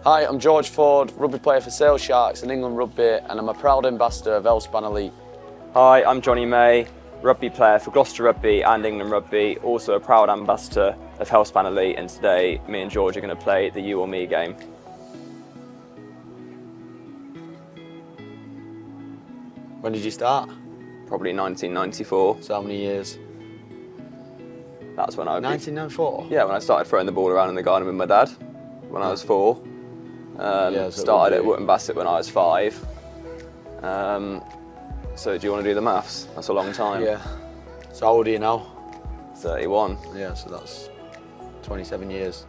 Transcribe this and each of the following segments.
Hi, I'm George Ford, rugby player for Sale Sharks and England Rugby, and I'm a proud ambassador of Healthspan Elite. Hi, I'm Jonny May, rugby player for Gloucester Rugby and England Rugby, also a proud ambassador of Healthspan Elite, and today me and George are going to play the You or Me game. When did you start? Probably 1994. So how many years? That's when I would 1994? Yeah, when I started throwing the ball around in the garden with my dad when I was 4. Started at Wootton Bassett when I was 5. So do you want to do the maths? That's a long time. Yeah. So how old are you now? 31. Yeah, so that's 27 years.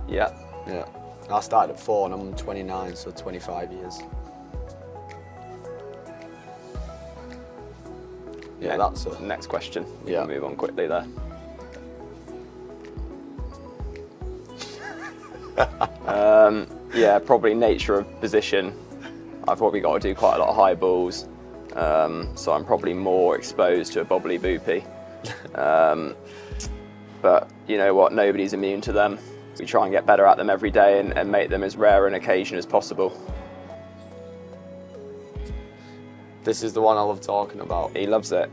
Yeah. Yeah. I started at 4 and I'm 29, so 25 years. Yeah, that's it. Next question. We Yeah. can move on quickly there. Yeah, probably nature of position. I've probably got to do quite a lot of high balls, so I'm probably more exposed to a bobbly boopy. But you know what, nobody's immune to them. We try and get better at them every day and make them as rare an occasion as possible. This is the one I love talking about. He loves it.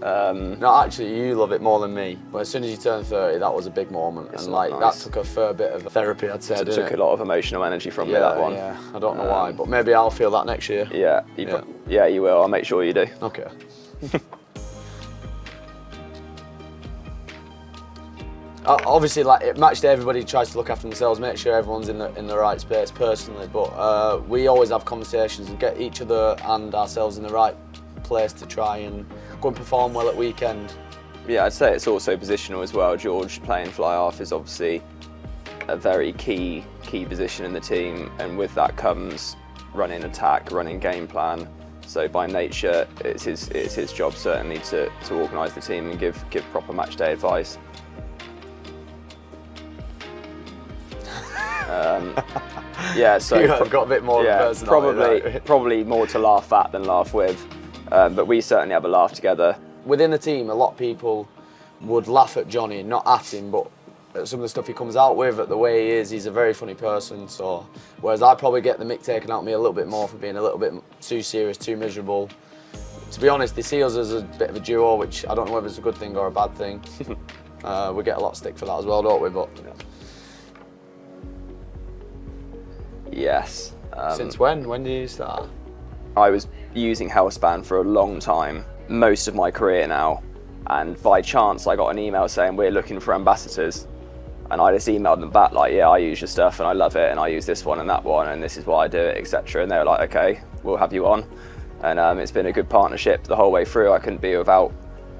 No, actually, you love it more than me. But as soon as you turned 30, that was a big moment, It's and not like nice. that took a fair bit of therapy, I'd say. It didn't took it? a lot of emotional energy from me, that one. Yeah, I don't know why, but maybe I'll feel that next year. Yeah, yeah, you will. I'll make sure you do. Okay. Obviously, like match day, everybody tries to look after themselves, make sure everyone's in the right space personally. But we always have conversations and get each other and ourselves in the right place to try and go and perform well at weekend. Yeah, I'd say it's also positional as well. George playing fly half is obviously a very key position in the team, and with that comes running attack, running game plan. So by nature, it's his job certainly to organise the team and give proper match day advice. Yeah, so I've got a bit more of a personality. probably more to laugh at than laugh with, but we certainly have a laugh together. Within the team, a lot of people would laugh at Jonny, not at him, but at some of the stuff he comes out with, at the way he is. He's a very funny person. So, whereas I probably get the mick taken out of me a little bit more for being a little bit too serious, too miserable. To be honest, they see us as a bit of a duo, which I don't know whether it's a good thing or a bad thing. We get a lot of stick for that as well, don't we? But yes. Since when? When did you start? I was using Healthspan for a long time, most of my career now, and by chance I got an email saying we're looking for ambassadors, and I just emailed them back like, yeah, I use your stuff and I love it and I use this one and that one and this is why I do it, etc. And they were like, okay, we'll have you on. And it's been a good partnership the whole way through. I couldn't be without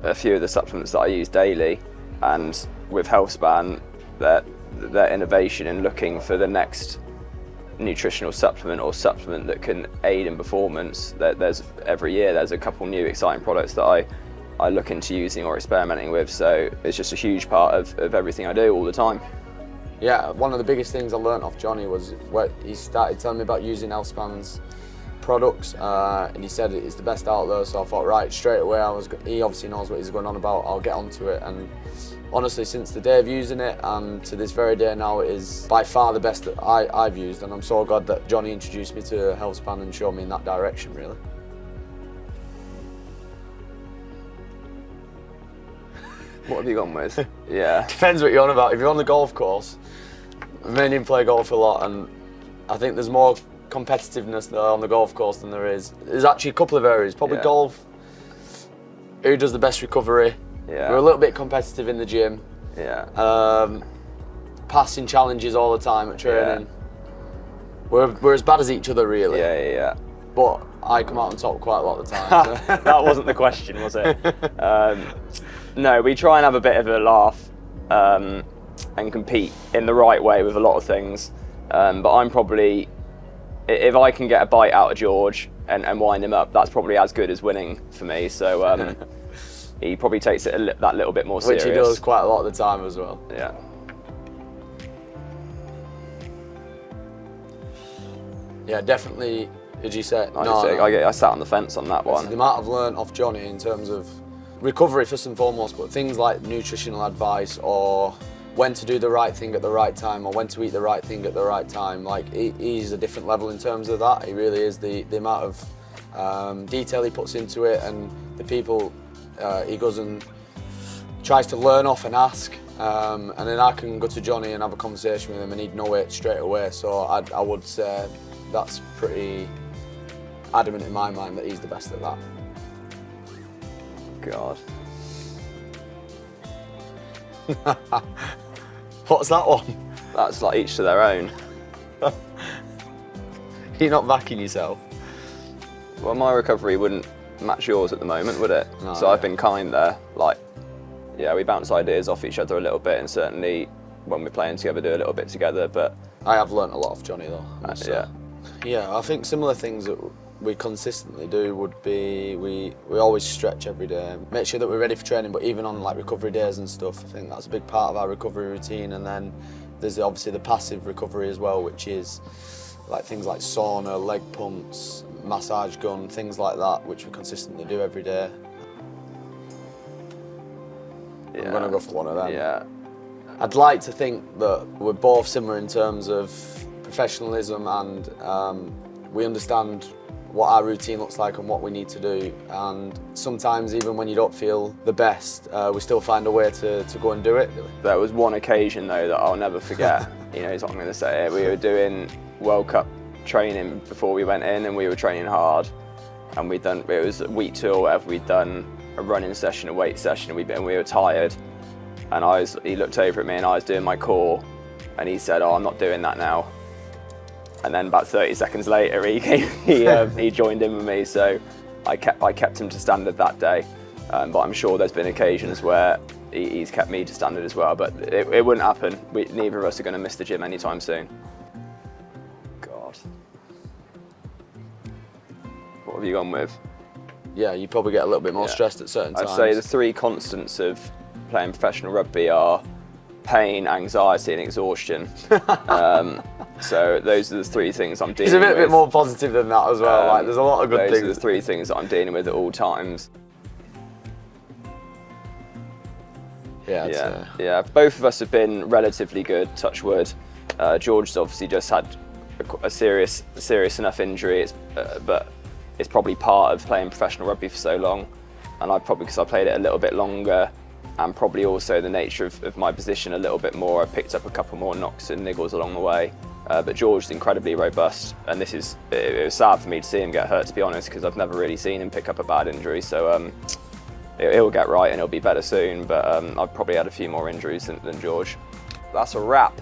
a few of the supplements that I use daily, and with Healthspan, their innovation in looking for the next nutritional supplement or supplement that can aid in performance. There's every year there's a couple new exciting products that I look into using or experimenting with, so it's just a huge part of everything I do all the time. Yeah, one of the biggest things I learnt off Jonny was where he started telling me about using Healthspan's products, and he said it's the best out there, so I thought, right, straight away, he obviously knows what he's going on about, I'll get onto it. And honestly, since the day of using it and to this very day now, it is by far the best that I've used, and I'm so glad that Jonny introduced me to Healthspan and showed me in that direction, really. What have you gone with? Yeah. Depends what you're on about. If you're on the golf course, me and him play golf a lot, and I think there's more competitiveness there on the golf course than there is. There's actually a couple of areas. Probably golf, who does the best recovery. Yeah. We're a little bit competitive in the gym. Yeah. Passing challenges all the time at training. Yeah. We're as bad as each other, really. Yeah. But I come out on top quite a lot of the time. That wasn't the question, was it? No, we try and have a bit of a laugh and compete in the right way with a lot of things. But I'm probably, if I can get a bite out of George and wind him up, that's probably as good as winning for me. So he probably takes it that little bit more serious. Which he does quite a lot of the time as well. Yeah. Yeah, definitely. Did you say? I sat on the fence on that one. The amount I've learned off Jonny in terms of recovery first and foremost, but things like nutritional advice or when to do the right thing at the right time, or when to eat the right thing at the right time. Like he's a different level in terms of that. He really is. The amount of detail he puts into it, and the people he goes and tries to learn off and ask. And then I can go to Jonny and have a conversation with him and he'd know it straight away. So I would say that's pretty adamant in my mind that he's the best at that. God. What's that one? That's like each to their own. You're not backing yourself. Well, my recovery wouldn't match yours at the moment, would it? No, so I've been kind there. Like, yeah, we bounce ideas off each other a little bit, and certainly when we're playing together, do a little bit together. But I have learnt a lot off Jonny though. yeah. Yeah, I think similar things that we consistently do would be we always stretch every day, make sure that we're ready for training. But even on like recovery days and stuff, I think that's a big part of our recovery routine. And then there's obviously the passive recovery as well, which is like things like sauna, leg pumps, massage gun, things like that, which we consistently do every day. Yeah. I'm gonna go for one of them. Yeah. I'd like to think that we're both similar in terms of professionalism, and we understand what our routine looks like and what we need to do. And sometimes even when you don't feel the best, we still find a way to go and do it. There was one occasion though that I'll never forget. You know, is what I'm going to say. We were doing World Cup training before we went in, and we were training hard. And it was week 2 or whatever. We'd done a running session, a weight session, and we were tired. And he looked over at me, and I was doing my core, and he said, "Oh, I'm not doing that now." And then about 30 seconds later, he joined in with me. So I kept him to standard that day. But I'm sure there's been occasions where he's kept me to standard as well. But it wouldn't happen. Neither of us are going to miss the gym anytime soon. God. What have you gone with? Yeah, you probably get a little bit more stressed at certain times. I'd say the 3 constants of playing professional rugby are pain, anxiety, and exhaustion. So those are the 3 things I'm dealing with. It's a bit more positive than that as well. Like there's a lot of good things. Those are the 3 things that I'm dealing with at all times. Yeah. Both of us have been relatively good, touch wood. George's obviously just had a serious enough injury, but it's probably part of playing professional rugby for so long. And because I played it a little bit longer, and probably also the nature of my position a little bit more, I picked up a couple more knocks and niggles along the way. But George's incredibly robust, and it was sad for me to see him get hurt, to be honest, because I've never really seen him pick up a bad injury. So he'll get right and he'll be better soon, but I've probably had a few more injuries than George. That's a wrap.